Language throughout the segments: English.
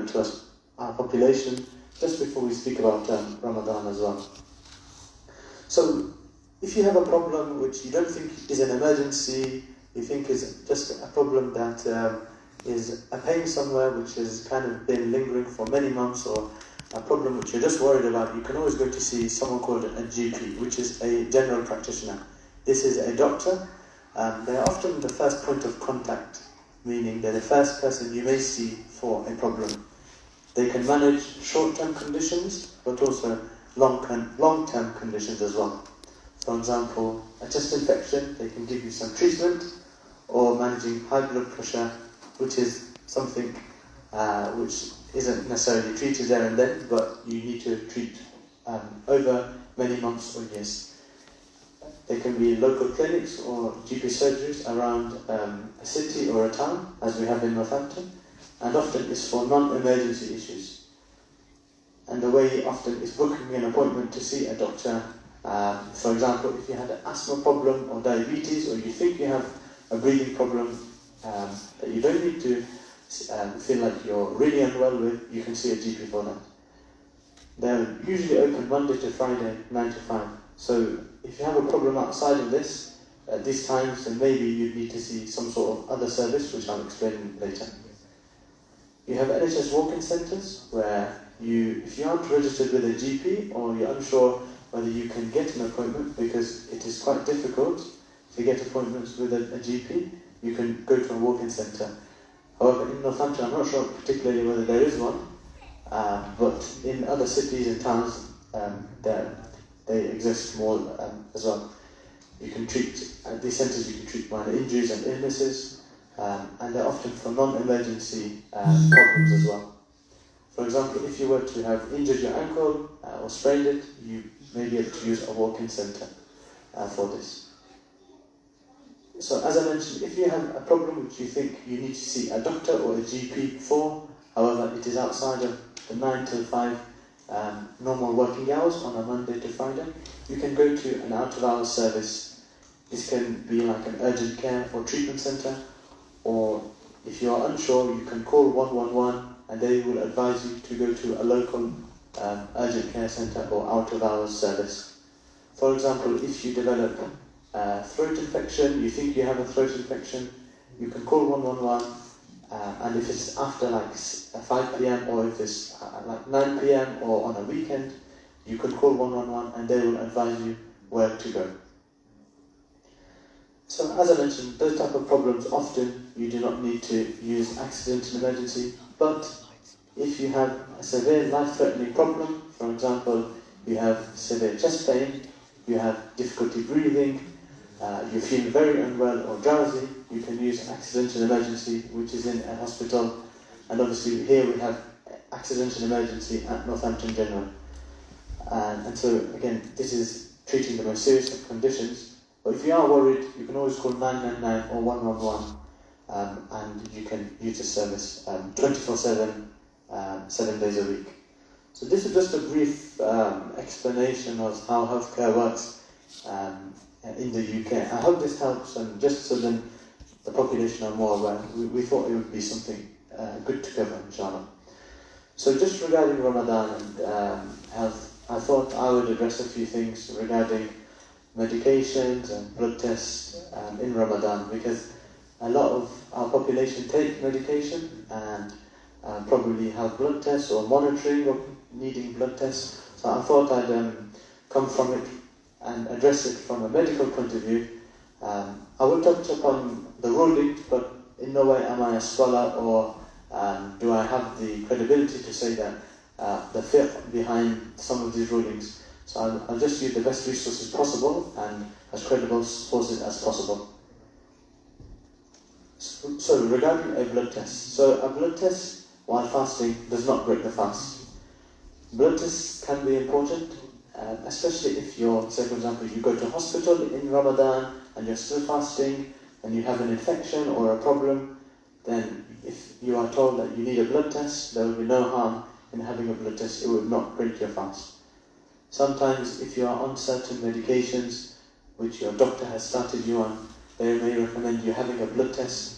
relevant to us, our population, just before we speak about Ramadan as well. So, if you have a problem which you don't think is an emergency, you think is just a problem that is a pain somewhere which has kind of been lingering for many months, or a problem which you're just worried about, you can always go to see someone called a GP, which is a general practitioner. This is a doctor. They are often the first point of contact, meaning they're the first person you may see for a problem. They can manage short-term conditions, but also long-term conditions as well. For example, a chest infection, they can give you some treatment, or managing high blood pressure, which is something which isn't necessarily treated there and then, but you need to treat over many months or years. There can be local clinics or GP surgeries around a city or a town, as we have in Northampton, and often it's for non-emergency issues. And the way often is booking an appointment to see a doctor. For example, if you had an asthma problem or diabetes, or you think you have a breathing problem that you don't need to feel like you're really unwell with, you can see a GP for that. They're usually open Monday to Friday, 9 to 5. So if you have a problem outside of this, at these times, then maybe you need to see some sort of other service, which I'll explain later. You have NHS walk-in centres, where if you aren't registered with a GP, or you're unsure whether you can get an appointment, because it is quite difficult to get appointments with a GP, you can go to a walk-in centre. However, in Northampton, I'm not sure particularly whether there is one, but in other cities and towns, they exist more as well. You can treat, at these centres you can treat minor injuries and illnesses, and they're often for non-emergency problems as well. For example, if you were to have injured your ankle or sprained it, you may be able to use a walk-in centre for this. So as I mentioned, if you have a problem which you think you need to see a doctor or a GP for, however it is outside of the 9 till 5 normal working hours on a Monday to Friday, you can go to an out-of-hours service. This can be like an urgent care or treatment centre, or if you are unsure, you can call 111 and they will advise you to go to a local urgent care centre or out-of-hours service. For example, if you develop throat infection, you think you have a throat infection, you can call 111, and if it's after like 5 p.m. or if it's like 9 p.m. or on a weekend, you can call 111 and they will advise you where to go. So as I mentioned, those type of problems, often you do not need to use accident and emergency, but if you have a severe life-threatening problem, for example, you have severe chest pain, you have difficulty breathing, you feel very unwell or drowsy, you can use accident and emergency, which is in a hospital. And obviously here we have accident and emergency at Northampton General. And so again, this is treating the most serious of conditions. But if you are worried, you can always call 999 or 111, and you can use the service 24/7, 7 days a week. So this is just a brief explanation of how healthcare works in the UK. I hope this helps, and just so then the population are more aware, we thought it would be something good to cover, inshallah. So just regarding Ramadan and health, I thought I would address a few things regarding medications and blood tests in Ramadan, because a lot of our population take medication and probably have blood tests or monitoring or needing blood tests. So I thought I'd come from it and address it from a medical point of view. I will touch upon the rulings, but in no way am I a scholar or do I have the credibility to say that the fiqh behind some of these rulings. So I'll just use the best resources possible and as credible sources as possible. So regarding a blood test. So a blood test while fasting does not break the fast. Blood tests can be important, especially if you're, say for example, you go to hospital in Ramadan and you're still fasting and you have an infection or a problem, then if you are told that you need a blood test, there will be no harm in having a blood test. It will not break your fast. Sometimes if you are on certain medications which your doctor has started you on, they may recommend you having a blood test.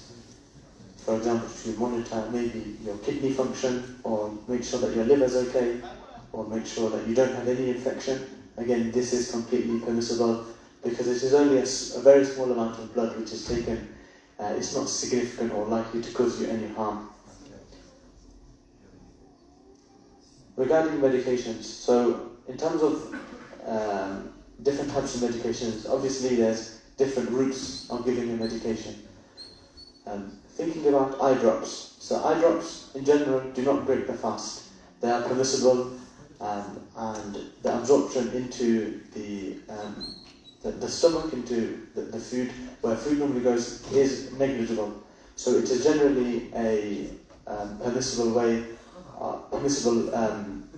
for example, to monitor maybe your kidney function, or make sure that your liver is okay, or make sure that you don't have any infection. Again, this is completely permissible because it is only a very small amount of blood which is taken. It's not significant or likely to cause you any harm. Regarding medications, so in terms of different types of medications, obviously there's different routes of giving a medication. Thinking about eye drops. So eye drops in general do not break the fast. They are permissible, and the absorption into the stomach, into the food, where food normally goes, is negligible. So it is generally a permissible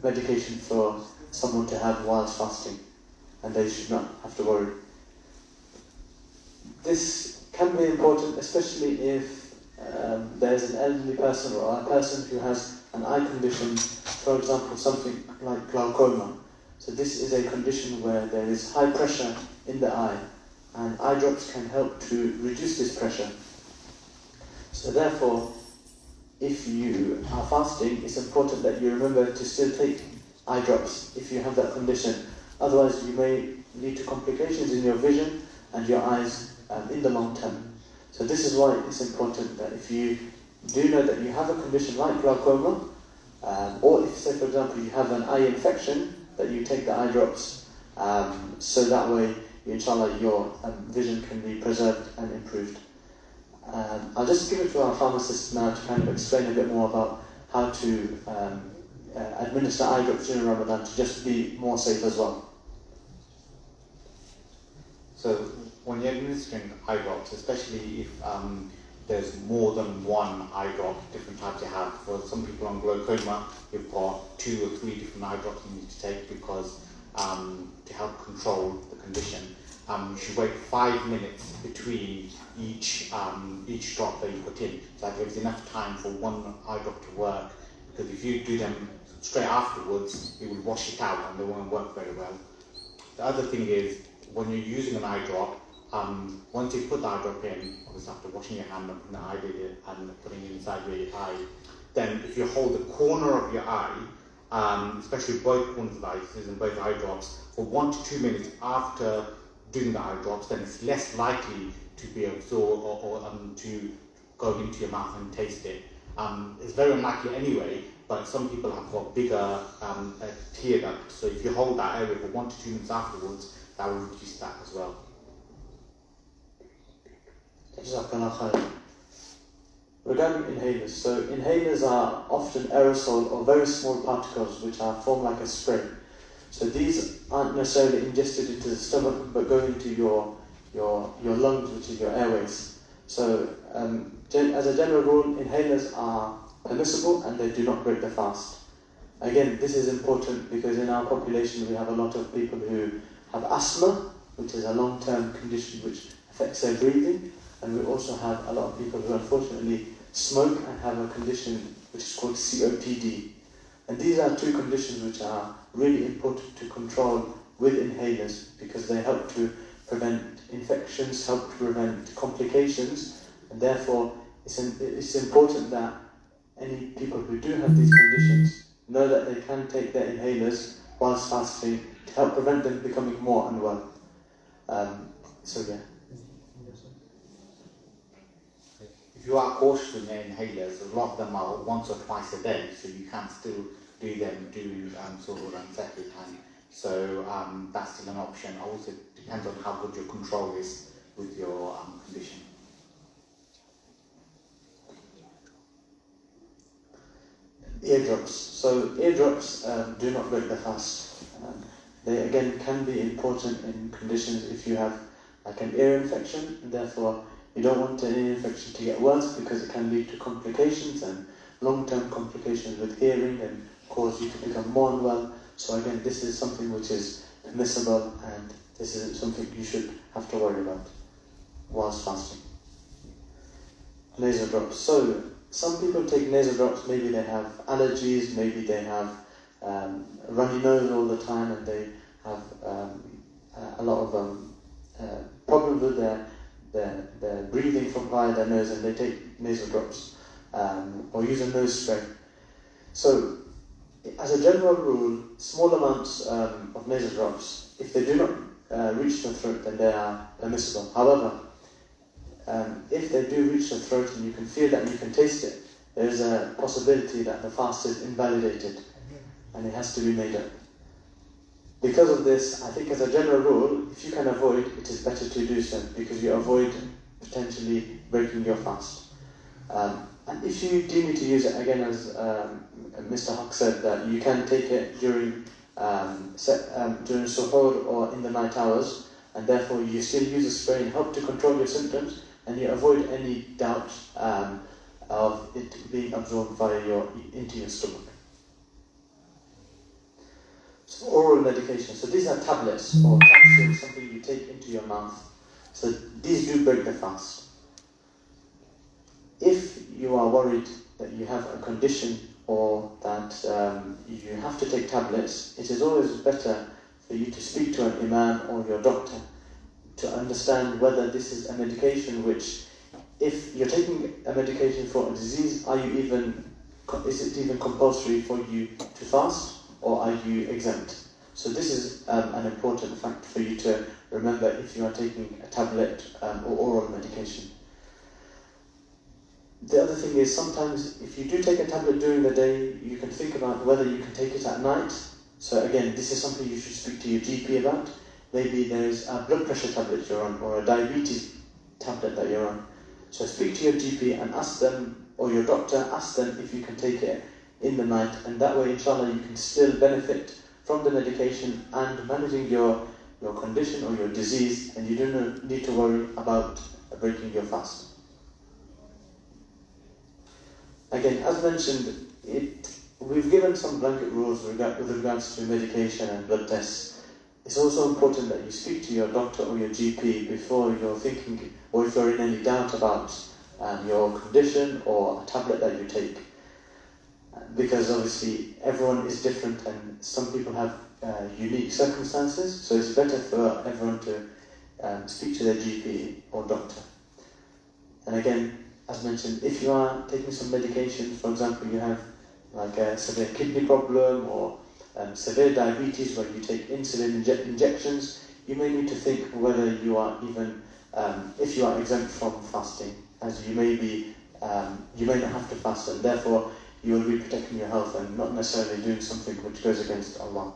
medication for someone to have whilst fasting, and they should not have to worry. This can be important, especially if there is an elderly person or a person who has an eye condition, for example, something like glaucoma. So this is a condition where there is high pressure in the eye, and eye drops can help to reduce this pressure. So therefore, if you are fasting, it's important that you remember to still take eye drops if you have that condition. Otherwise, you may lead to complications in your vision and your eyes in the long term. So this is why it's important that if you do know that you have a condition like glaucoma, or if, say for example, you have an eye infection, that you take the eye drops, so that way, inshallah, your vision can be preserved and improved. I'll just give it to our pharmacist now to kind of explain a bit more about how to administer eye drops during Ramadan to just be more safe as well. So when you're administering eye drops, especially if there's more than one eye drop, different types you have. For some people on glaucoma, you've got 2 or 3 different eye drops you need to take because to help control the condition. You should wait 5 minutes between each drop that you put in. So that gives enough time for one eye drop to work, because if you do them straight afterwards, it will wash it out and they won't work very well. The other thing is, when you're using an eye drop, once you put the eye drop in, obviously after washing your hand and putting the eyelid and putting it inside your eye, then if you hold the corner of your eye, especially both corners of the eye, using both eye drops, for 1 to 2 minutes after doing the eye drops, then it's less likely to be absorbed or to go into your mouth and taste it. It's very unlikely anyway, but some people have got bigger tear duct, so if you hold that area for 1 to 2 minutes afterwards, that will reduce that as well. Regarding inhalers, so inhalers are often aerosol or very small particles which are formed like a spray. So these aren't necessarily ingested into the stomach, but go into your lungs, which is your airways. So as a general rule, inhalers are permissible and they do not break the fast. Again, this is important because in our population we have a lot of people who have asthma, which is a long-term condition which affects their breathing, and we also have a lot of people who unfortunately smoke and have a condition which is called COPD. And these are 2 conditions which are really important to control with inhalers because they help to prevent infections, help to prevent complications, and therefore it's important that any people who do have these conditions know that they can take their inhalers whilst fasting to help prevent them becoming more unwell. So yeah. If you are cautious with your inhalers, a lot of them are 1 or 2 a day, so you can still do them suhoor and sahur time. So that's still an option. Also depends on how good your control is with your condition. Eardrops. So eardrops do not break the fast. They again can be important in conditions if you have like an ear infection, and therefore you don't want an ear infection to get worse because it can lead to complications and long-term complications with hearing and cause you to become more unwell. So again, this is something which is permissible and this isn't something you should have to worry about whilst fasting. Nasal drops. So some people take nasal drops, maybe they have allergies, maybe they have a runny nose all the time and they have a lot of problems with their breathing from via their nose, and they take nasal drops. or use a nose spray. So, as a general rule, small amounts of nasal drops, if they do not reach the throat, then they are permissible. However, if they do reach the throat and you can feel that and you can taste it, there is a possibility that the fast is invalidated and it has to be made up. Because of this, I think as a general rule, if you can avoid, it is better to do so, because you avoid potentially breaking your fast. And if you do need to use it, again, as Mr. Hoque said, that you can take it during suhoor or in the night hours, and therefore you still use a spray and help to control your symptoms, and you avoid any doubt of it being absorbed into your stomach. So oral medication. So these are tablets or capsules, something you take into your mouth. So these do break the fast. If you are worried that you have a condition or that you have to take tablets, it is always better for you to speak to an imam or your doctor to understand whether this is a medication which, if you're taking a medication for a disease, is it even compulsory for you to fast, or are you exempt? So this is an important fact for you to remember if you are taking a tablet or oral medication. The other thing is, sometimes if you do take a tablet during the day, you can think about whether you can take it at night. So again, this is something you should speak to your GP about. Maybe there's a blood pressure tablet you're on, or a diabetes tablet that you're on. So speak to your GP and ask them, or your doctor, ask them if you can take it in the night, and that way, inshallah, you can still benefit from the medication and managing your condition or your disease, and you don't need to worry about breaking your fast. Again, as mentioned, we've given some blanket rules with regards to medication and blood tests. It's also important that you speak to your doctor or your GP before you're thinking, or if you're in any doubt about your condition or a tablet that you take. Because obviously everyone is different and some people have unique circumstances, so it's better for everyone to speak to their GP or doctor. And again, as mentioned, if you are taking some medication, for example, you have like a severe kidney problem or severe diabetes where you take insulin injections, you may need to think whether you are even, if you are exempt from fasting, as you may not have to fast, and therefore you will be protecting your health and not necessarily doing something which goes against Allah.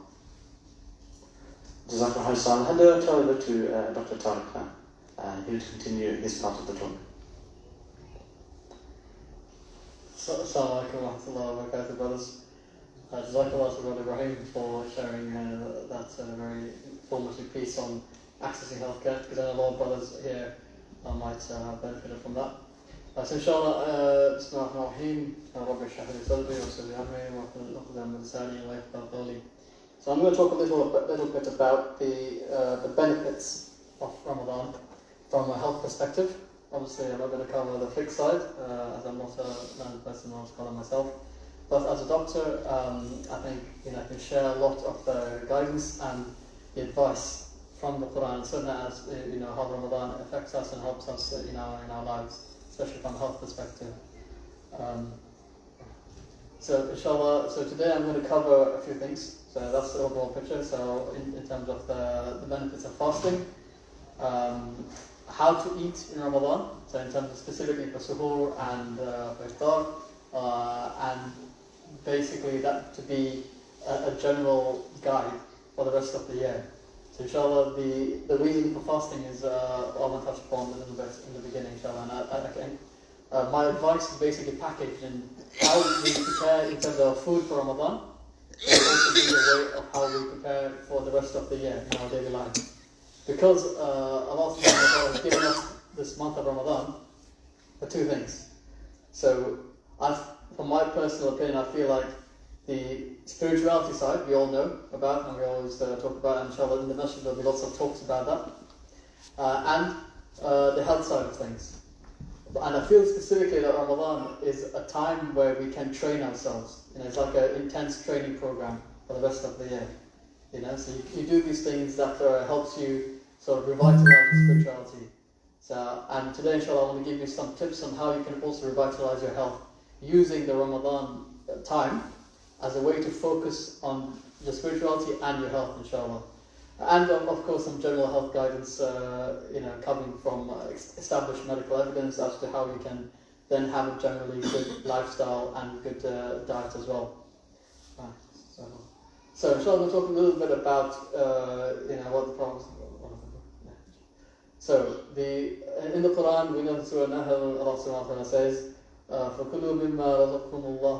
Jazakallah Hossain. I'll hand over to Dr. Thariq now. He'll continue his part of the talk. Assalamu alaikum wa rahmatullahi wa barakatuh, brothers. Jazakallah to Dr Ibrahim for sharing that very informative piece on accessing healthcare, because I know a lot of brothers here might have benefited from that. So inshallah, Bismillah ar-Rahim, Rabbi Shah al-Sadri, wa salli amri, wa qadam al-Sani, wa yaqbal qawli. So I'm going to talk a little bit about the benefits of Ramadan from a health perspective. Obviously, I'm not going to cover the fiqh side, as I'm not a learned person or scholar myself. But as a doctor, I think I can share a lot of the guidance and the advice from the Quran and Sunnah as how Ramadan affects us and helps us in our lives, especially from a health perspective. So inshallah, so today I'm going to cover a few things. So that's the overall picture. So in terms of the benefits of fasting, how to eat in Ramadan, so in terms of specifically for suhoor and for iftar, and basically that to be a general guide for the rest of the year. So inshallah, the reason for fasting is I want to touch upon a little bit in the beginning, inshallah, and my advice is basically packaged in how we prepare in terms of food for Ramadan, and also be aware of how we prepare for the rest of the year in our daily life. Because Allah subhanahu wa ta'ala has given us this month of Ramadan for two things. So, from my personal opinion, I feel like the spirituality side we all know about, and we always talk about, and inshallah in the masjid there'll be lots of talks about that, and the health side of things. And I feel specifically that Ramadan is a time where we can train ourselves. It's like an intense training program for the rest of the year. So you do these things that helps you sort of revitalize your spirituality. So, and today, inshallah, I want to give you some tips on how you can also revitalize your health using the Ramadan time as a way to focus on your spirituality and your health, inshallah. And of course some general health guidance, coming from established medical evidence as to how you can then have a generally good lifestyle and good diet as well. So inshallah we'll talk a little bit about what the Prophet. So in the Quran we know in Surah Nahl, Allah subhanahu wa ta'ala says, فَكُلُوا مِمَّا رَزَقْكُمُ اللَّهُ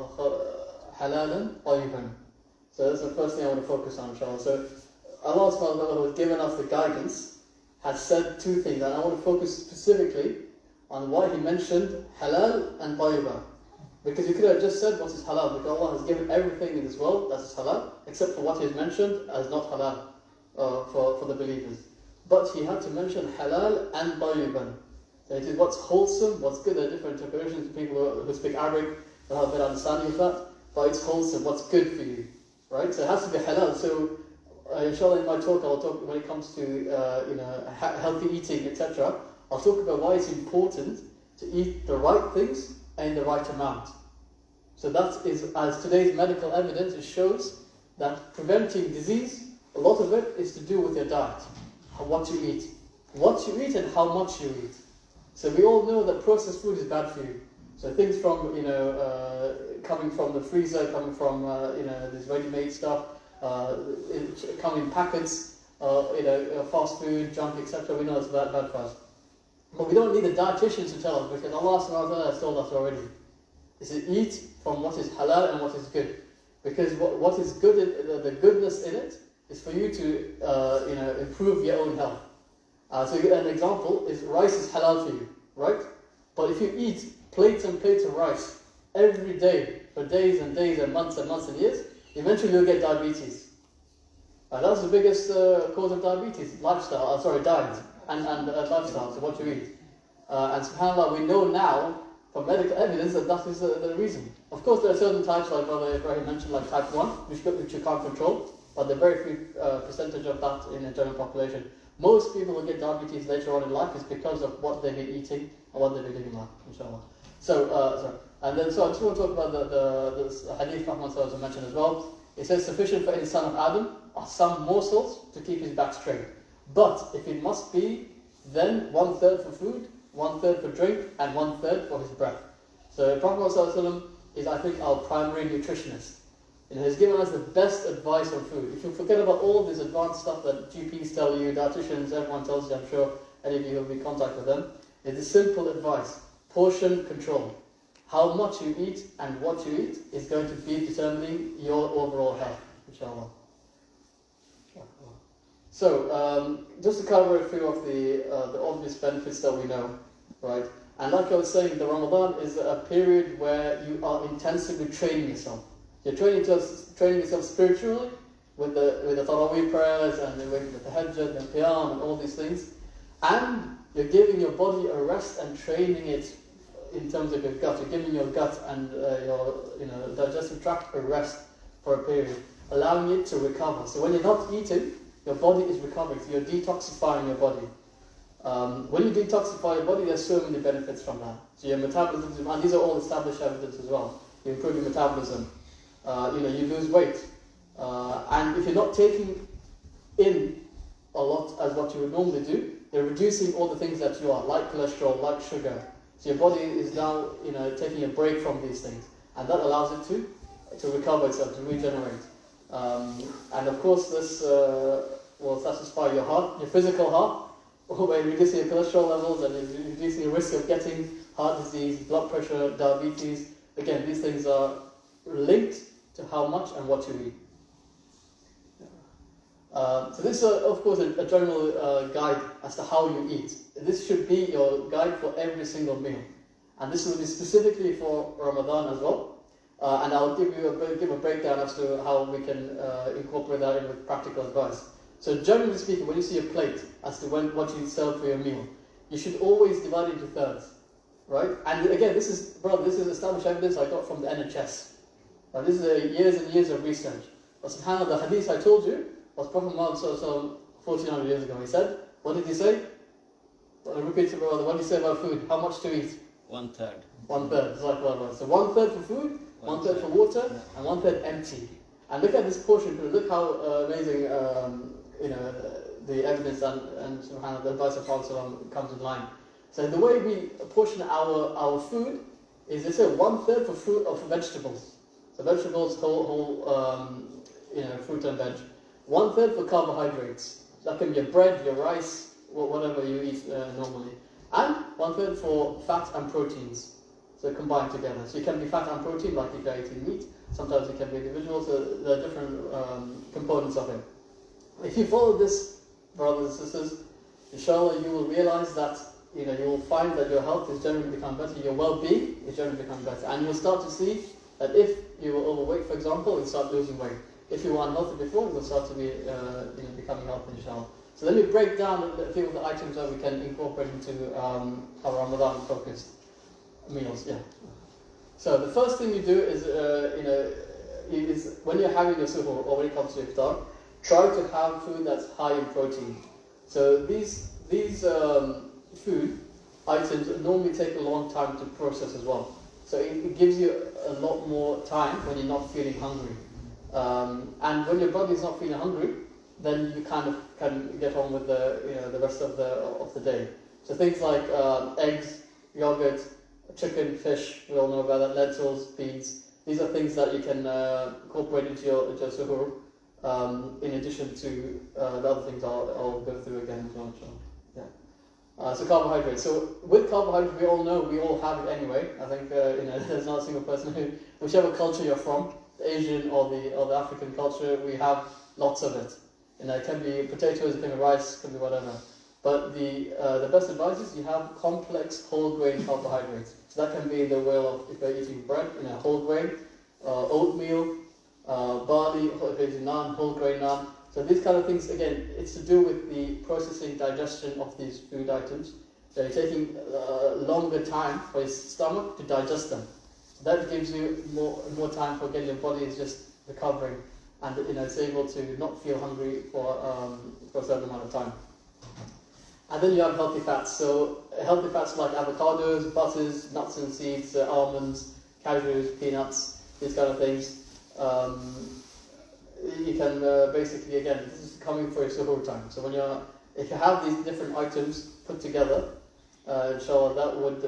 حَلَالًا طَيِّبًا. So that's the first thing I want to focus on, inshallah. So Allah subhanahu wa ta'ala, who has given us the guidance, has said two things, and I want to focus specifically on why He mentioned halal and tayyiba. Because He could have just said what is halal, because Allah has given everything in this world that is halal, except for what He has mentioned as not halal for the believers. But He had to mention halal and tayyiban. So it is what's wholesome, what's good. There are different interpretations. People who speak Arabic will have a better understanding of that, but it's wholesome, what's good for you. Right? So it has to be halal. So inshallah in my talk I'll talk when it comes to healthy eating, etc. I'll talk about why it's important to eat the right things and in the right amount. So that is, as today's medical evidence, it shows that preventing disease, a lot of it is to do with your diet, what you eat and how much you eat. So we all know that processed food is bad for you. So things from coming from the freezer, coming from this ready-made stuff, coming in packets, fast food, junk, etc. We know it's bad for us. But we don't need the dietitians to tell us, because Allah subhanahu wa ta'ala has told us already. He said, eat from what is halal and what is good. Because what is good, the goodness in it, is for you to improve your own health. So an example is rice is halal for you, right? But if you eat plates and plates of rice every day for days and days and months and years, eventually you'll get diabetes. That's the biggest cause of diabetes, diet and lifestyle, so what you eat. And subhanAllah, we know now from medical evidence that is the reason. Of course, there are certain types, like Brother Ibrahim mentioned, like type 1, which you can't control, but there are very few percentage of that in the general population. Most people who get diabetes later on in life is because of what they've been eating and what they've been living like, inshallah. So I just want to talk about the hadith Muhammad mentioned as well. It says, sufficient for any son of Adam are some morsels to keep his back straight. But if it must be, then 1/3 for food, 1/3 for drink, and 1/3 for his breath. So Prophet ﷺ is, I think, our primary nutritionist. He's given us the best advice on food. If you forget about all this advanced stuff that GPs tell you, dietitians, everyone tells you, I'm sure any of you will be in contact with them, it is simple advice. Portion control. How much you eat and what you eat is going to be determining your overall health, inshallah. So, just to cover a few of the obvious benefits that we know, right? And like I was saying, the Ramadan is a period where you are intensively training yourself. You're training yourself spiritually with the Taraweeh prayers and with the Tahajjud and Qiyam and all these things, and you're giving your body a rest and training it in terms of your gut. You're giving your gut and your digestive tract a rest for a period, allowing it to recover. So when you're not eating, your body is recovering. So you're detoxifying your body. When you detoxify your body, there's so many benefits from that. So your metabolism, and these are all established evidence as well. You improve your metabolism. You lose weight. And if you're not taking in a lot as what you would normally do, you're reducing all the things that you are, like cholesterol, like sugar. So your body is now, taking a break from these things, and that allows it to recover itself, to regenerate. And of course, this will satisfy your heart, your physical heart, by reducing your cholesterol levels and reducing the risk of getting heart disease, blood pressure, diabetes. Again, these things are linked to how much and what you eat. So this is, of course, a general guide as to how you eat. This should be your guide for every single meal. And this will be specifically for Ramadan as well. And I'll give a breakdown as to how we can incorporate that in with practical advice. So generally speaking, when you see a plate as to what you serve for your meal, you should always divide it into thirds, right? And again, this is established evidence I got from the NHS. This is years and years of research. But subhanAllah, the hadith I told you was Prophet Muhammad 1400 years ago. He said, what did he say? Repeat it, brother. What did he say about food? How much to eat? 1/3. 1/3, it's like one. So 1/3 for food, 1/3 for water, and 1/3 empty. And look at this portion. Look how amazing, the evidence and subhanAllah, the advice of Prophet comes in line. So the way we portion our food is, they say 1/3 for fruit or for vegetables. So vegetables, whole fruit and veg. 1/3 for carbohydrates. That can be your bread, your rice, whatever you eat normally. And 1/3 for fat and proteins. So combined together. So it can be fat and protein, like if you're eating meat. Sometimes it can be individual. So there are different components of it. If you follow this, brothers and sisters, inshallah, you will realize that you will find that your health is generally becoming better, your well-being is generally becoming better, and you'll start to see that if you were overweight, for example, you'll start losing weight. If you were unhealthy before, you'll start to be becoming healthy, inshallah. So let me break down a few of the items that we can incorporate into our Ramadan-focused meals. Yeah. So the first thing you do is, is when you're having your suhoor or when it comes to iftar, try to have food that's high in protein. So these food items normally take a long time to process as well. So it gives you a lot more time when you're not feeling hungry. And when your body is not feeling hungry, then you kind of can get on with the rest of the day. So things like eggs, yogurt, chicken, fish, we all know about that, lentils, beans. These are things that you can incorporate into your suhoor, in addition to the other things I'll go through again as well. Yeah. So carbohydrates. So with carbohydrates, we all know we all have it anyway. I think there's not a single person who, whichever culture you're from, the Asian or the African culture, we have lots of it. It can be potatoes, it can be rice, it can be whatever. But the best advice is you have complex whole grain carbohydrates. So that can be in the way of, if you're eating bread, whole grain, oatmeal, barley, if you're eating naan, whole grain naan. So these kind of things, again, it's to do with the processing, digestion of these food items. So you're taking longer time for your stomach to digest them. So that gives you more time for getting your body is just recovering, and it's able to not feel hungry for a certain amount of time. And then you have healthy fats. So healthy fats like avocados, butters, nuts and seeds, almonds, cashews, peanuts, these kind of things. You can basically, again, this is coming for your suhoor time. So if you have these different items put together, inshallah, that would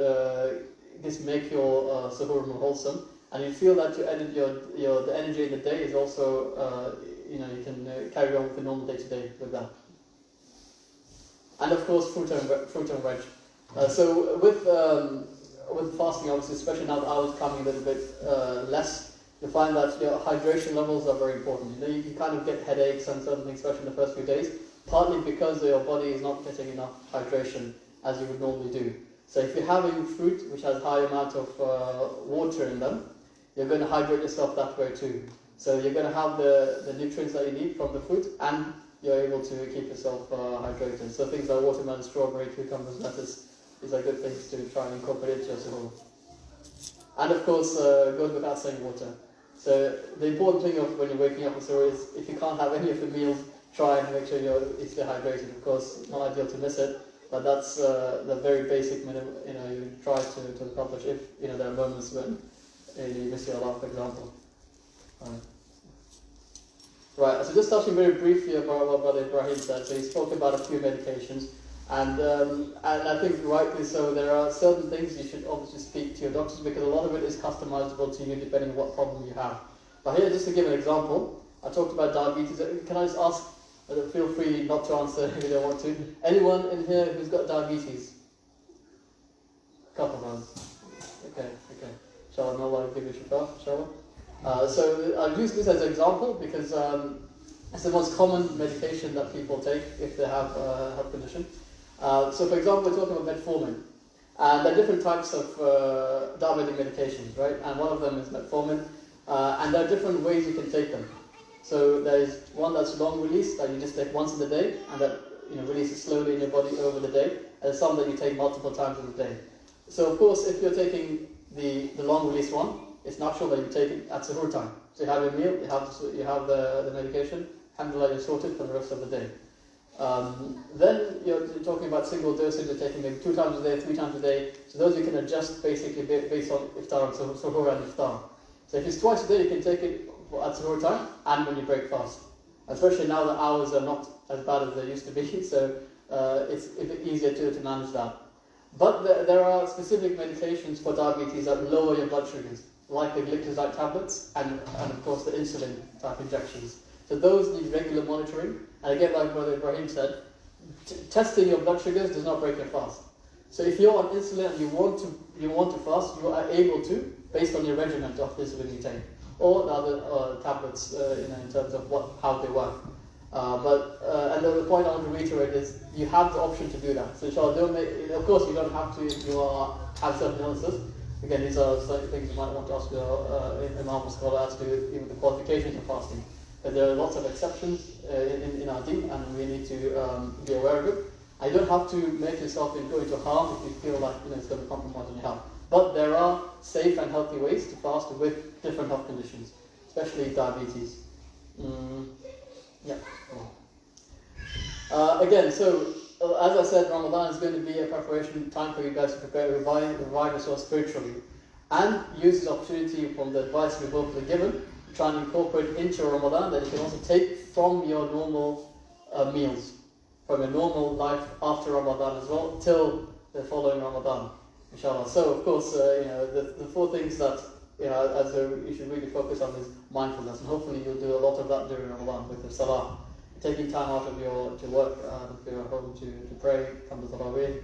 just make your suhoor more wholesome, and you feel that the energy in the day is also, you can carry on with the normal day-to-day with that. And of course, fruit and veg. So with fasting, obviously, especially now the hours coming a little bit less, you find that your hydration levels are very important. You kind of get headaches and certain things, especially in the first few days, partly because your body is not getting enough hydration as you would normally do. So if you're having fruit which has a high amount of water in them, you're going to hydrate yourself that way too. So you're going to have the nutrients that you need from the fruit, and you're able to keep yourself hydrated. So things like watermelon, strawberry, cucumbers, lettuce, these are good things to try and incorporate into your suhoor. And of course, goes without saying, water. So the important thing of when you're waking up on suhoor is, if you can't have any of the meals, try and make sure you're still hydrated. Of course, it's not ideal to miss it, but that's the very basic minimum. You try to accomplish if there are moments when you miss your alarm, for example. Right. So just touching very briefly about what Brother Ibrahim said. So he spoke about a few medications, and I think rightly so. There are certain things you should obviously speak to your doctors, because a lot of it is customizable to you depending on what problem you have. But here, just to give an example, I talked about diabetes. Can I just ask? Feel free not to answer if you don't want to. Anyone in here who's got diabetes? A couple of us. Okay. Inshallah, Allah will give you shifa, inshallah. So I'll use this as an example because it's the most common medication that people take if they have a health condition. So for example, we're talking about metformin. And there are different types of diabetic medications, right? And one of them is metformin. And there are different ways you can take them. So there's one that's long release that you just take once in the day, and that releases slowly in your body over the day. And there's some that you take multiple times in the day. So of course, if you're taking the long release one, it's natural that you take it at suhoor time. So you have your meal, you have the medication, alhamdulillah, you're sorted for the rest of the day. Then you're talking about single dosage, you're taking maybe 2 times a day, 3 times a day. So those you can adjust basically based on iftar and suhoor and iftar. So if it's twice a day, you can take it at suhoor time and when you break fast. Especially now the hours are not as bad as they used to be, so it's a bit easier to manage that. But there are specific medications for diabetes that lower your blood sugars, like the glycoside tablets and of course the insulin type injections. So those need regular monitoring. And again, like Brother Ibrahim said, testing your blood sugars does not break your fast. So if you're on insulin and you want to fast, you are able to, based on your regimen of insulin you take, or the other tablets, in terms of how they work. And the point I want to reiterate is you have the option to do that. So inshallah, of course you don't have to if you have certain illnesses. Again, these are certain things you might want to ask your Imam or scholar as to even the qualifications of fasting. But there are lots of exceptions in our deen, and we need to be aware of it. And you don't have to make yourself go into harm if you feel like it's going to compromise on your health. But there are safe and healthy ways to fast with different health conditions, especially diabetes. Yeah. Again, so as I said, Ramadan is going to be a preparation time for you guys to prepare, revive yourself spiritually, and use this opportunity from the advice we've hopefully given, try and incorporate into Ramadan that you can also take from your normal meals, from your normal life after Ramadan as well, till the following Ramadan, inshallah. So of course, the 4 things that you should really focus on is mindfulness, and hopefully you'll do a lot of that during Ramadan with the salah, taking time out of to work, if you're home to pray, come to Tarawih.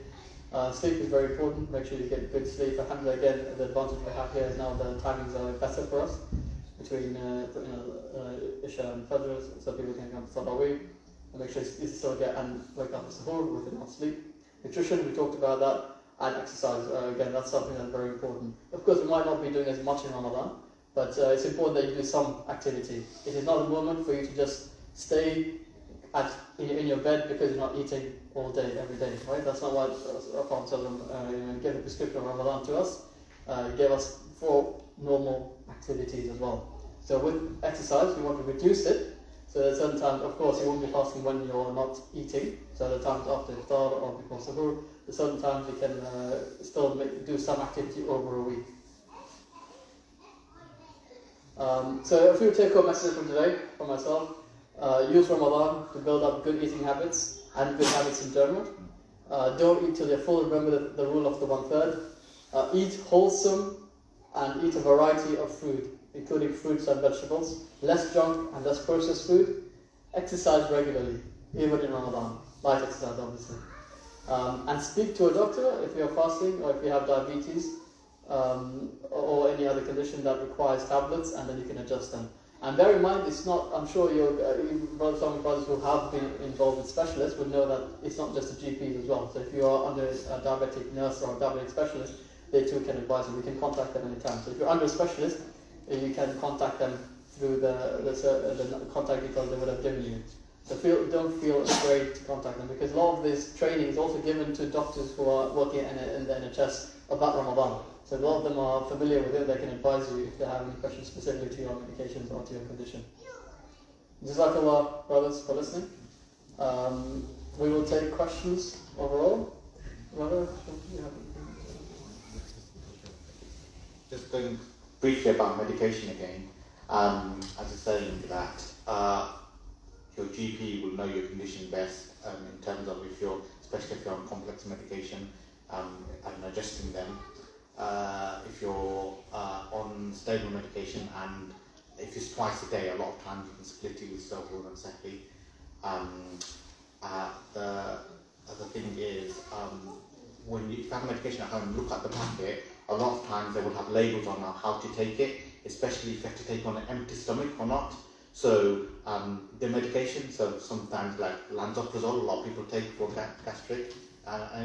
Sleep is very important. Make sure you get good sleep. Alhamdulillah, again, the advantage we have here is now the timings are better for us between Isha and Fajr, so people can come to Tarawih and make sure you still get and wake up to suhoor with enough sleep. Nutrition, we talked about that, and exercise. Again, that's something that's very important. Of course, we might not be doing as much in Ramadan, but it's important that you do some activity. It is not a moment for you to just stay in your bed because you're not eating all day, every day, right? That's not what Prophet gave the prescription of Ramadan to us. He gave us 4 normal activities as well. So with exercise, we want to reduce it. So at certain times, of course, you won't be fasting when you're not eating. So the times after iftar or before suhoor, at certain times you can still do some activity over a week. So a few take-home messages from today, from myself. Use Ramadan to build up good eating habits and good habits in general. Don't eat till you're full. Remember the rule of the 1/3. Eat wholesome and eat a variety of food, including fruits and vegetables. Less junk and less processed food. Exercise regularly, even in Ramadan. Light exercise, obviously. And speak to a doctor if you're fasting or if you have diabetes or any other condition that requires tablets, and then you can adjust them. And bear in mind, it's not, I'm sure some brothers who have been involved with specialists would know that it's not just the GPs as well. So if you are under a diabetic nurse or a diabetic specialist, they too can advise you. We can contact them anytime. So if you're under a specialist, you can contact them through the contact details they would have given you. So don't feel afraid to contact them, because a lot of this training is also given to doctors who are working in the NHS about Ramadan. So a lot of them are familiar with it. They can advise you if they have any questions specifically to your medications or to your condition. Jazakallah, brothers, for listening. We will take questions overall. Brother, you have just going briefly about medication again. As I was saying that your GP will know your condition best in terms of especially if you're on complex medication and adjusting them. If you're on stable medication, and if it's twice a day, a lot of times you can split it with Stelpil and Sefli. The other thing is, if you have medication at home, look at the packet. A lot of times they will have labels on how to take it, especially if you have to take it on an empty stomach or not. So the medication, so sometimes like lansoprazole, a lot of people take for gastric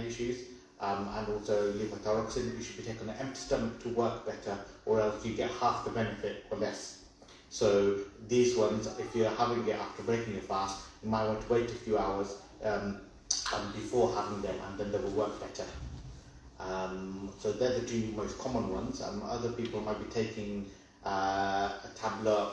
issues. And also levothyroxine, you should be taken on an empty stomach to work better, or else you get half the benefit or less. So these ones, if you're having it after breaking your fast, you might want to wait a few hours before having them, and then they will work better. So they're the 2 most common ones. Other people might be taking a tablet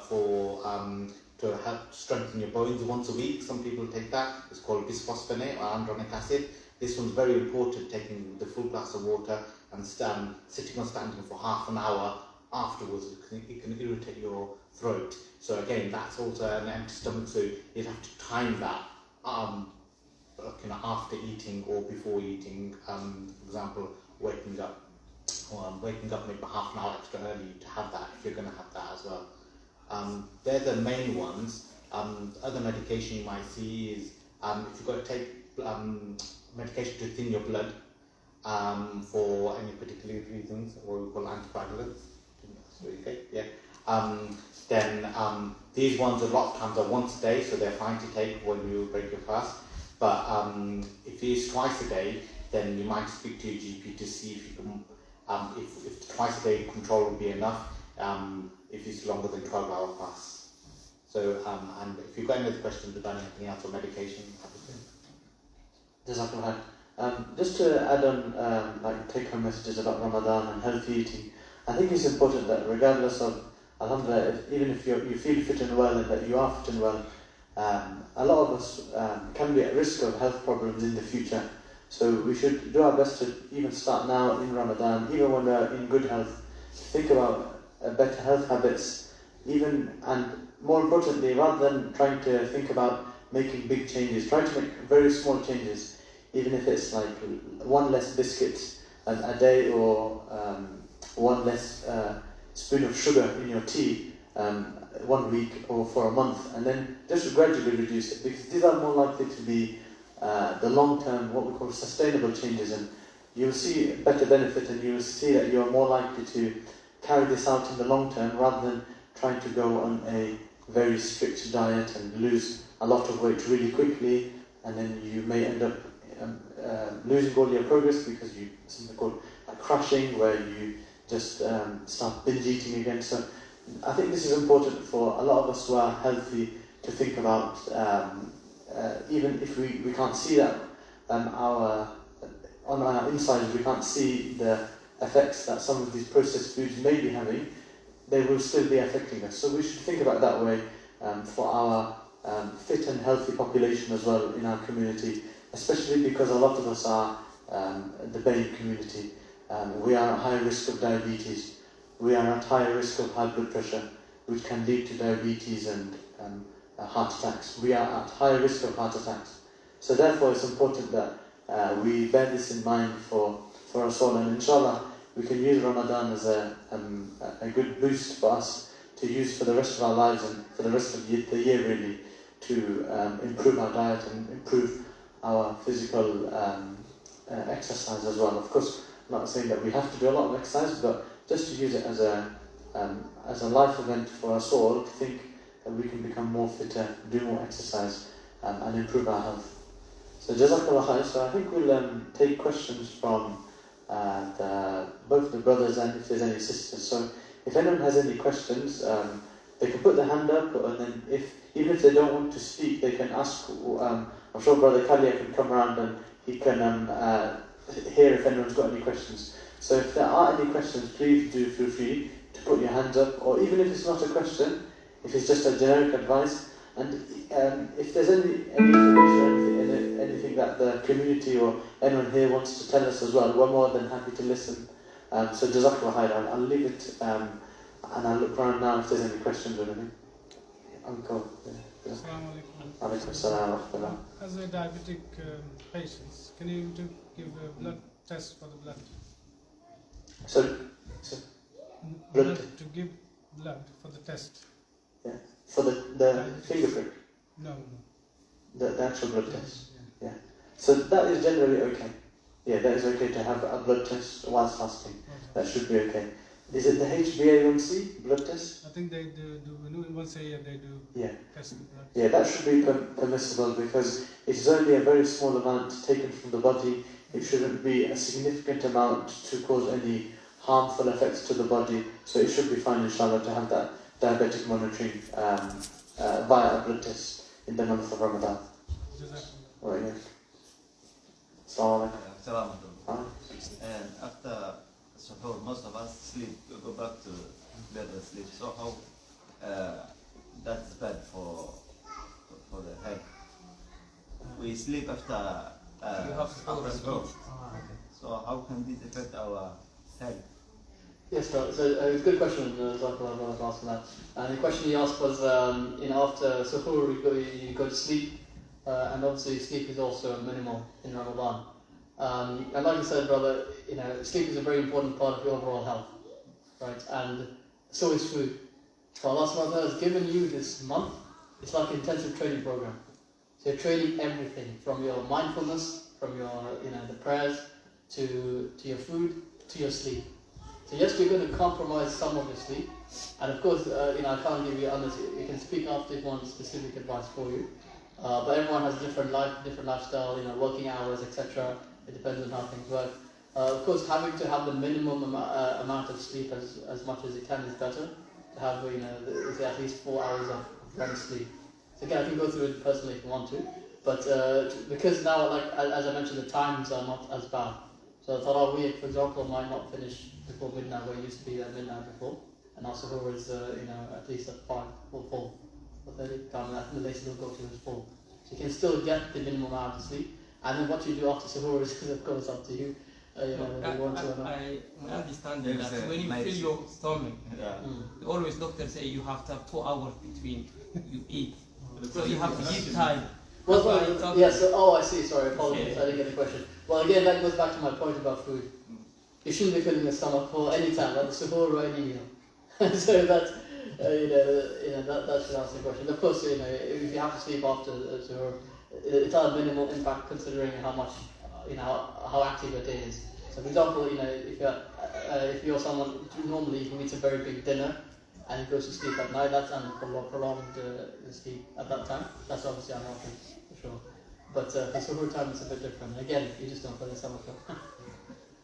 to help strengthen your bones once a week. Some people take that. It's called bisphosphonate or andronic acid. This one's very important, taking the full glass of water and sitting or standing for half an hour afterwards, because it can irritate your throat. So again, that's also an empty stomach, so you'd have to time that after eating or before eating. For example, waking up maybe half an hour extra early to have that, if you're going to have that as well. They're the main ones. Other medication you might see is if you've got to take medication to thin your blood for any particular reasons, or we call anticoagulants. Okay, yeah. Then these ones a lot of times are once a day, so they're fine to take when you break your fast. But if it is twice a day, then you might speak to your GP to see if you can, if twice a day control will be enough, if it's longer than 12-hour fast. So, and if you've got any other questions about anything else or medication, Jazakallah. Just to add on, like take-home messages about Ramadan and healthy eating, I think it's important that regardless of, alhamdulillah, even if you feel fit and well and that you are fit and well, a lot of us can be at risk of health problems in the future. So we should do our best to even start now in Ramadan, even when we're in good health, to think about better health habits, and more importantly, rather than trying to think about making big changes, try to make very small changes, even if it's like one less biscuit a day, or one less spoon of sugar in your tea 1 week or for a month, and then just gradually reduce it, because these are more likely to be the long-term, what we call sustainable changes, and you'll see better benefit, and you'll see that you're more likely to carry this out in the long term rather than trying to go on a very strict diet and lose a lot of weight really quickly, and then you may end up losing all your progress because you something called a crashing, where you just start binge eating again. So I think this is important for a lot of us who are healthy to think about, even if we can't see that on our insides, we can't see the effects that some of these processed foods may be having, they will still be affecting us. So we should think about it that way for our fit and healthy population as well in our community, especially because a lot of us are the Bain community. We are at high risk of diabetes. We are at high risk of high blood pressure, which can lead to diabetes and heart attacks. We are at high risk of heart attacks. So therefore it's important that we bear this in mind for us all, and inshallah we can use Ramadan as a good boost for us to use for the rest of our lives and for the rest of the year really, to improve our diet and improve our physical exercise as well. Of course, I'm not saying that we have to do a lot of exercise, but just to use it as a life event for us all, to think that we can become more fitter, do more exercise, and improve our health. So Jazakallah khair. So I think we'll take questions from both the brothers and if there's any sisters. So if anyone has any questions, they can put their hand up, and then even if they don't want to speak, they can ask. I'm sure Brother Kalia can come around and he can hear if anyone's got any questions. So if there are any questions, please do feel free to put your hands up, or even if it's not a question, if it's just a generic advice. And if there's any information, anything that the community or anyone here wants to tell us as well, we're more than happy to listen. So Jazakallah khair. I'll leave it, and I'll look around now if there's any questions or anything. Uncle. Yeah. Alaikum assalam wa rahmatullah. As a diabetic patient, can you give a blood test for the blood? So blood to give blood for the test. Yeah. For the finger prick? No. The actual blood test? Yeah. So that is generally okay. Yeah, that is okay to have a blood test whilst fasting. Okay. That should be okay. Is it the HbA1c blood test? I think they do once a year they do test the blood. Yeah, that should be permissible, because it is only a very small amount taken from the body. It shouldn't be a significant amount to cause any harmful effects to the body. So it should be fine, inshallah, to have that diabetic monitoring via a blood test in the month of Ramadan. Right, yeah. Assalamu alaikum. And after suhoor, most of us sleep, go back to bed and sleep. So how that's bad for we sleep after You have to after school. okay. So how can this affect our health? Yes, so it's a good question, Zakir, for asking that. And the question he asked was, after suhoor you go to sleep, and obviously sleep is also minimal in Ramadan. And like you said, brother, sleep is a very important part of your overall health, right? And so is food. So Allah subhanahu wa ta'ala has given you this month, it's like an intensive training program. So you're training everything, from your mindfulness, from your, the prayers, to your food, to your sleep. So yes, you're going to compromise some of your sleep, and of course, I can't give you honest. You can speak after if one specific advice for you, but everyone has different lifestyle, working hours, etc. It depends on how things work. Of course, having to have the minimum amount of sleep as much as you can is better. To have at least 4 hours of REM sleep. So again, I can go through it personally if you want to, but because now, like as I mentioned, the times are not as bad. So Tarawih, for example, might not finish before midnight, where it used to be at midnight before, and also Suhoor is at least at 5 or 4. But then I think the latest will go to is 4. So you can still get the minimum amount of sleep, and then what you do after Suhoor is of course up to you. I understand that when you fill your stomach, always doctors say you have to have 2 hours between you eat. So you have to give time. Yes, I see, sorry, apologies, I didn't get the question. Well, again, that goes back to my point about food. You shouldn't be filling the stomach for any time, whether suhoor or any meal. So that should answer the question. Of course, if you have to sleep after suhoor, it's a minimal impact considering how much, how active your day is. So, for example, if you're someone normally who eats a very big dinner and goes to sleep at night, that's prolonged sleep at that time. That's obviously unhealthy, for sure. But for suhoor time, it's a bit different. Again, you just don't fill the stomach up.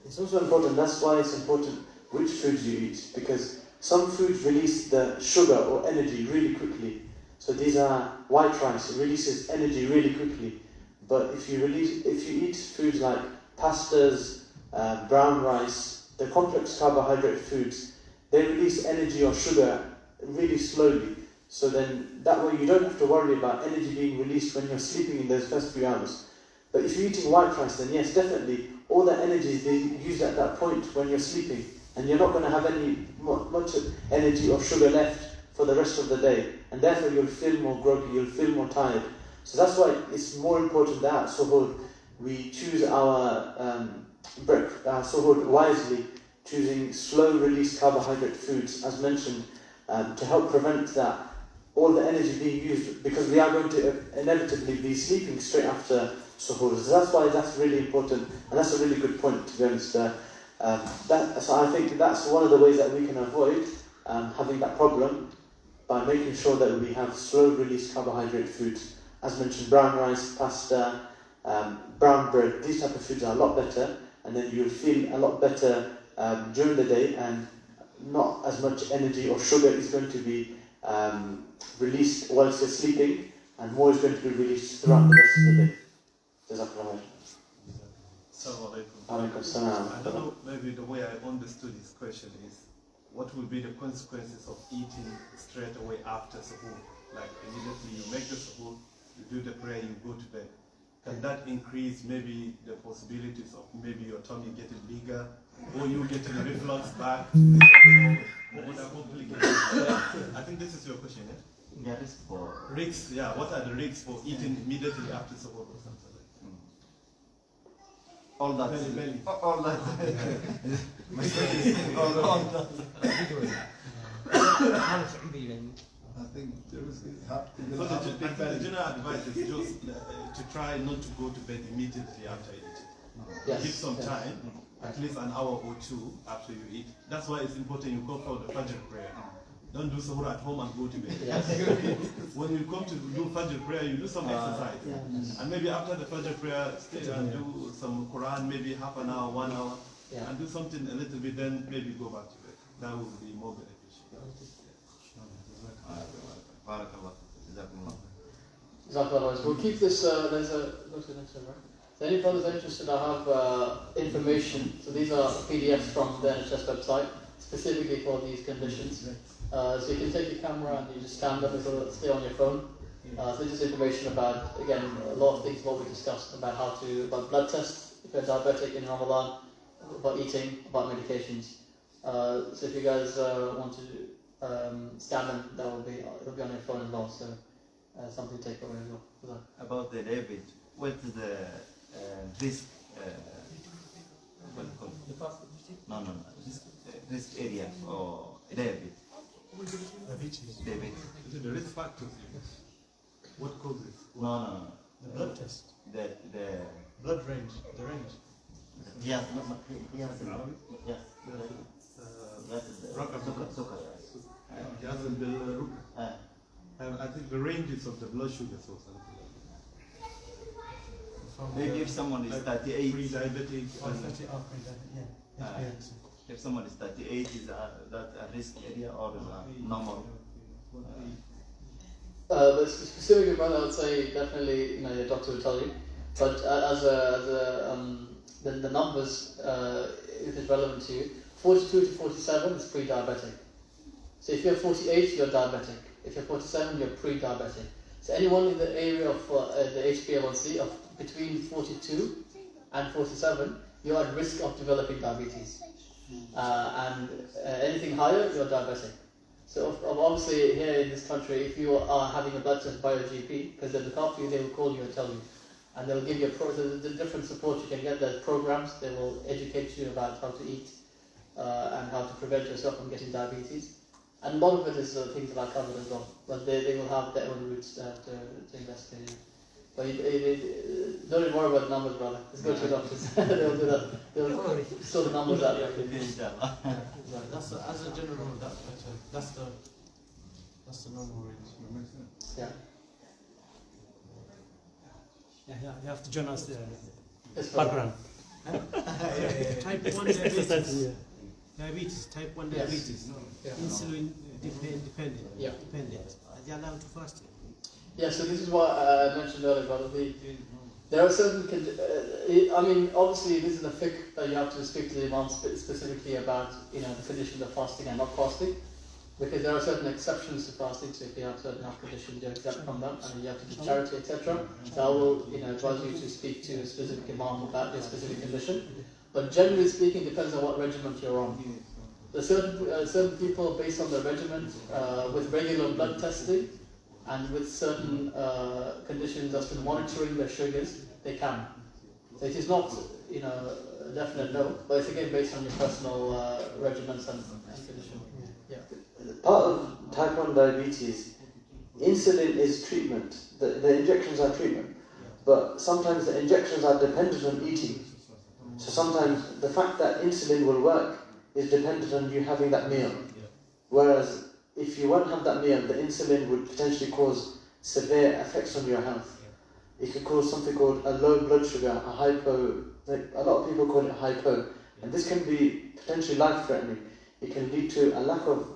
It's also important, that's why it's important which foods you eat, because some foods release the sugar or energy really quickly. So these are white rice, it releases energy really quickly. But if you eat foods like pastas, brown rice, the complex carbohydrate foods, they release energy or sugar really slowly. So then that way you don't have to worry about energy being released when you're sleeping in those first few hours. But if you're eating white rice, then yes, definitely all that energy is being used at that point when you're sleeping, and you're not going to have much energy or sugar left for the rest of the day, and therefore you'll feel more groggy, you'll feel more tired. So that's why it's more important that at suhoor we choose our suhoor wisely, choosing slow release carbohydrate foods as mentioned, to help prevent that all the energy being used, because we are going to inevitably be sleeping straight after suhoor. So that's why that's really important, and that's a really good point, to be honest. So I think that's one of the ways that we can avoid having that problem, by making sure that we have slow release carbohydrate foods. As mentioned, brown rice, pasta, brown bread, these type of foods are a lot better, and then you'll feel a lot better during the day, and not as much energy or sugar is going to be released whilst you're sleeping, and more is going to be released throughout the rest of the day. Jazakallah. I don't know, maybe the way I understood his question is, what will be the consequences of eating straight away after suhoor? Like immediately you make the suhoor, you do the prayer, you go to bed. Can that increase maybe the possibilities of maybe your tummy getting bigger, or you getting reflux back, or other complications? I think this is your question, eh? Yeah, risk for risks, yeah. What are the risks for eating immediately after suhoor or something? all that. Belly. All that. all that. I think there is so the general advice is just to try not to go to bed immediately after eating. Yes. Give some time, at least an hour or two after you eat. That's why it's important you go for the Fajr prayer. Don't do suhoor at home and go to bed. Yes. When you come to do Fajr prayer, you do some exercise. And maybe after the Fajr prayer, stay and do some Quran, maybe half an hour, 1 hour, and do something a little bit, then maybe go back to bed. That would be more beneficial. We'll keep this, go to the next one, right? So any brothers are interested, I have information. So these are PDFs from the NHS website, specifically for these conditions. So you can take your camera and you just stand up and sort of stay on your phone. So just information about, again, a lot of things what we discussed about about blood tests if you're diabetic in Ramadan, about eating, about medications. So if you guys want to scan them, it'll be on your phone as well. So something to take away as well for that. About the diabetes, what is the risk? No. Risk area for diabetes. Diabetes. Is it the risk factors? What causes? No. The blood test. The blood range. The range. Yes. I think the ranges of the blood sugars or something. Maybe if someone is 38, pre-diabetic, if someone is 38, is that a risk area or normal? But specifically, brother, I would say definitely, your doctor will tell you. But the numbers, if it's relevant to you, 42 to 47 is pre-diabetic. So if you're 48, you're diabetic. If you're 47, you're pre-diabetic. So anyone in the area of the HbA1c of between 42 and 47, you're at risk of developing diabetes. And anything higher, you're diabetic. So obviously here in this country, if you are having a blood test by your GP, because they look after you, they will call you and tell you. And they'll give you the different support you can get. There's programs, they will educate you about how to eat and how to prevent yourself from getting diabetes. And a lot of it is things that are covered as well. But they will have their own routes to investigate. But don't even worry about the numbers, brother. Just go to the doctors. They'll do that. They'll sort the numbers out. That's as a general rule. That's the normal range. Yeah. Yeah. You have to join us there. Background. Type 1 diabetes. Diabetes, type 1 diabetes. Yeah. Insulin dependent. Yeah. Dependent. Are they allowed to fast? Yeah, so this is what I mentioned earlier, brother. There are certain, obviously this is a fiqh that you have to speak to the imam specifically about, the conditions of fasting and not fasting, because there are certain exceptions to fasting. So if you have certain health conditions, you're exempt from them, and you have to do charity, etc. So I will, advise you to speak to a specific imam about your specific condition. But generally speaking, it depends on what regiment you're on. There's certain people based on their regiment with regular blood testing. And with certain conditions as to monitoring their sugars, they can. So it is not, a definite no, but it's again based on your personal regimens and condition. Yeah. Part of type 1 diabetes, insulin is treatment. The injections are treatment. But sometimes the injections are dependent on eating. So sometimes the fact that insulin will work is dependent on you having that meal. Whereas if you won't have that meal, the insulin would potentially cause severe effects on your health. It could cause something called a low blood sugar, a hypo, a lot of people call it hypo, and this can be potentially life-threatening. It can lead to a lack of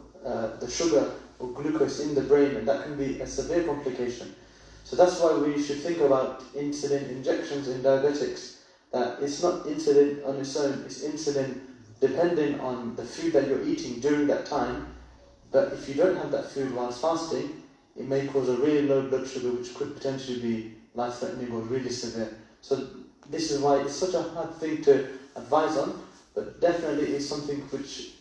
the sugar or glucose in the brain, and that can be a severe complication. So that's why we should think about insulin injections in diabetics, that it's not insulin on its own, it's insulin depending on the food that you're eating during that time. But if you don't have that food whilst fasting, it may cause a really low blood sugar, which could potentially be life-threatening or really severe. So this is why it's such a hard thing to advise on, but definitely it's something which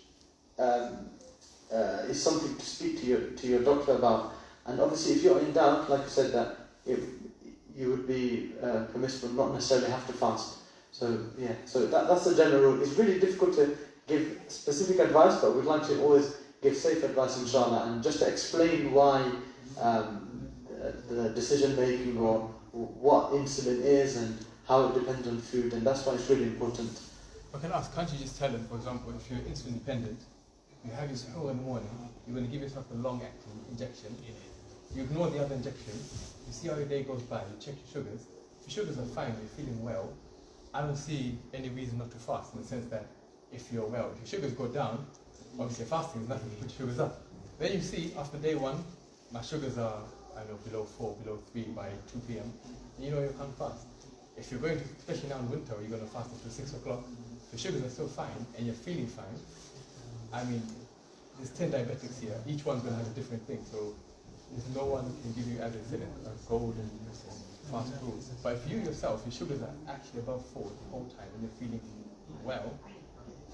is something to speak to your doctor about. And obviously, if you're in doubt, like I said, that you would be permissible, not necessarily have to fast. So yeah, so that's the general rule. It's really difficult to give specific advice, but we'd like to always give safe advice, inshallah, and just to explain why the decision making or what insulin is and how it depends on food, and that's why it's really important. I can ask, can't you just tell them, for example, if you're insulin dependent, you have your sugar in the morning, you're going to give yourself a long-acting injection, you ignore the other injection, you see how your day goes by, you check your sugars, if your sugars are fine, you're feeling well, I don't see any reason not to fast, in the sense that if you're well, if your sugars go down, obviously fasting is nothing to put sugars up. Then you see, after day one, my sugars are, below 4, below 3 by 2 p.m. And you know you can't fast. If you're going to, especially now in winter, you're going to fast until 6 o'clock, if your sugars are still fine and you're feeling fine, there's 10 diabetics here, each one's going to have a different thing. So There's no one who can give you, as I said, a golden fast rule. But if you yourself, your sugars are actually above 4 the whole time and you're feeling well,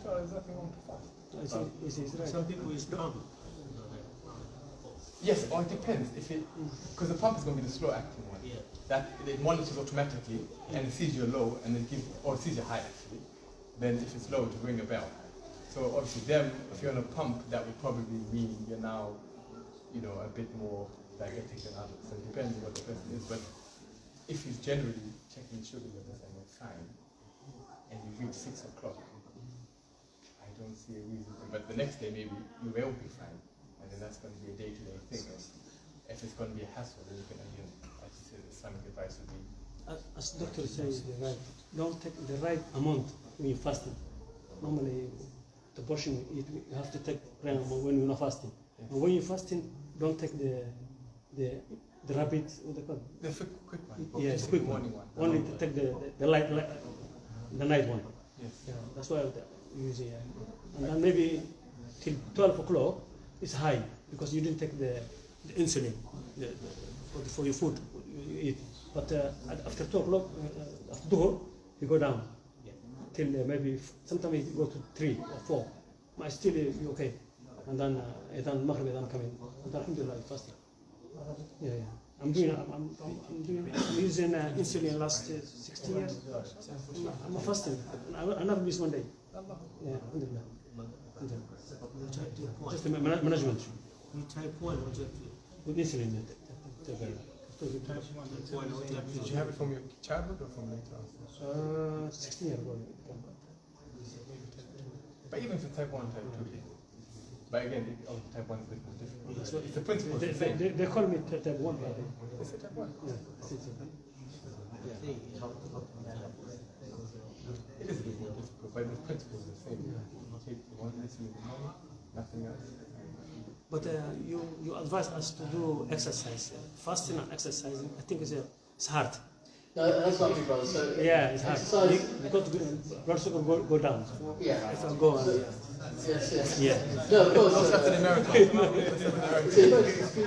so there's nothing wrong to fast. Some people use pump. Yes, or it depends. If it, because the pump is going to be the slow acting one. Yeah. That it monitors automatically and it sees you're low and it gives, or it sees you're high actually. Then if it's low, to ring a bell. So obviously, them, if you're on a pump, that would probably mean you're now, you know, a bit more diabetic than others. So it depends on what the person is. But if he's generally checking sugar levels and you're fine, and you reach 6 o'clock, I don't see a reason. But the next day, maybe you will be fine. And then that's going to be a day-to-day thing. If it's going to be a hassle, then you can, as you said, Islamic advice would be. As the doctor says, don't take the right amount when you're fasting. Normally, the portion you eat, you have to take right amount when you're not fasting. Yes. And when you're fasting, don't take the rapid, what they call it? The quick one. Yeah, the quick one. Only to take the light, the night one. Yes. Yeah, that's why we use it. And then maybe till 12 o'clock, it's high because you didn't take the insulin for your food you eat. But after 2 o'clock, after dhuhr, you go down till maybe sometimes you go to 3 or 4. But still you're okay. And then Maghrib coming. And alhamdulillah, fasting. Yeah. I'm using insulin last 16 years. I'm fasting. I never miss one day. Yeah, alhamdulillah. Just the management. Type 1, with insulin. Did you have it from your childhood or from later on? 16 years ago. But even for type 1, type 2. But again, type 1 is a bit more difficult. So it's the principle. They call me type 1. Is it type 1? Yeah. It is a bit more difficult, but the principle is the same. You take one insulin, nothing else. But you advise us to do exercise. Fasting and exercising, I think it's hard. No, that's not me, brother. So yeah, it's hard. Because blood sugar go down. Yeah. If I go on, Yes. Yeah. No, of course. After the marathon.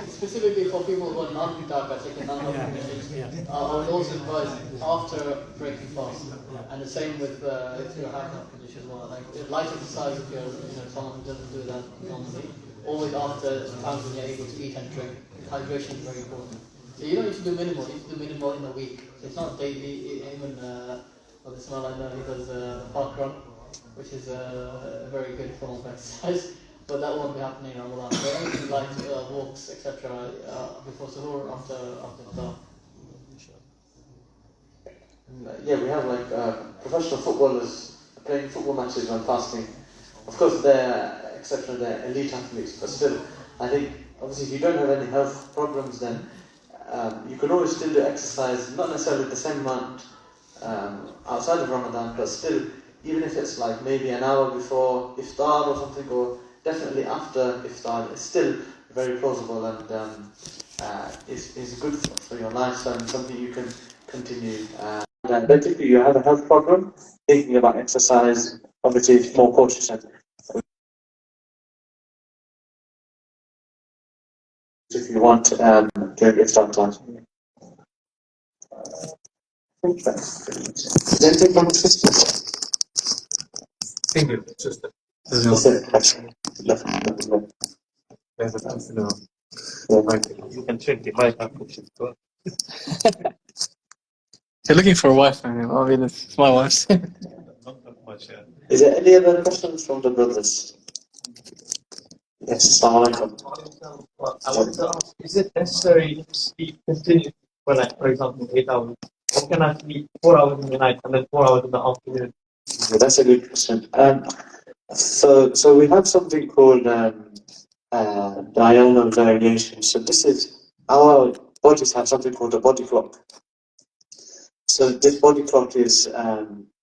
Specifically for people who are non-diabetic and non-diabetic, I would also advise after breaking fast, and the same with if you have that condition as well. Like light exercise, if you're someone who doesn't do that normally, always after times when you're able to eat and drink. Hydration is very important. So you don't need to do minimal. You need to do minimal in a week. It's not daily. Even what the smell I know, he does park run, which is a very good form of exercise, but that won't be happening in Ramadan. So anything like walks, etc., before suhoor, after Iftar. Yeah, we have like professional footballers playing football matches when fasting. Of course, they're exceptional, they're elite athletes, but still, I think obviously if you don't have any health problems, then you can always still do exercise, not necessarily the same amount outside of Ramadan, but still, even if it's like maybe an hour before iftar or something, or definitely after iftar, it's still very plausible and is good for your lifestyle and something you can continue. And if you have a health problem, thinking about exercise, obviously it's more cautious. If you want during iftar time. Then take on sisters. Thank you, sister. You can check the mic up. You're looking for a wife, I mean, it's my wife's. Not that much, yeah. Is there any other questions from the brothers? Yes, assalamu alaikum. I want to ask, is it necessary to sleep continuously for like, for example, 8 hours? Or can I sleep 4 hours in the night and then 4 hours in the afternoon? Yeah, that's a good question. So we have something called diurnal variation. So this is, our bodies have something called a body clock. So this body clock is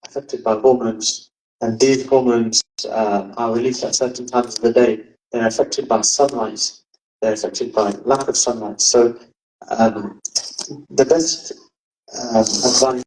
affected by hormones, and these hormones are released at certain times of the day. They're affected by sunlight. They're affected by lack of sunlight. So the best advice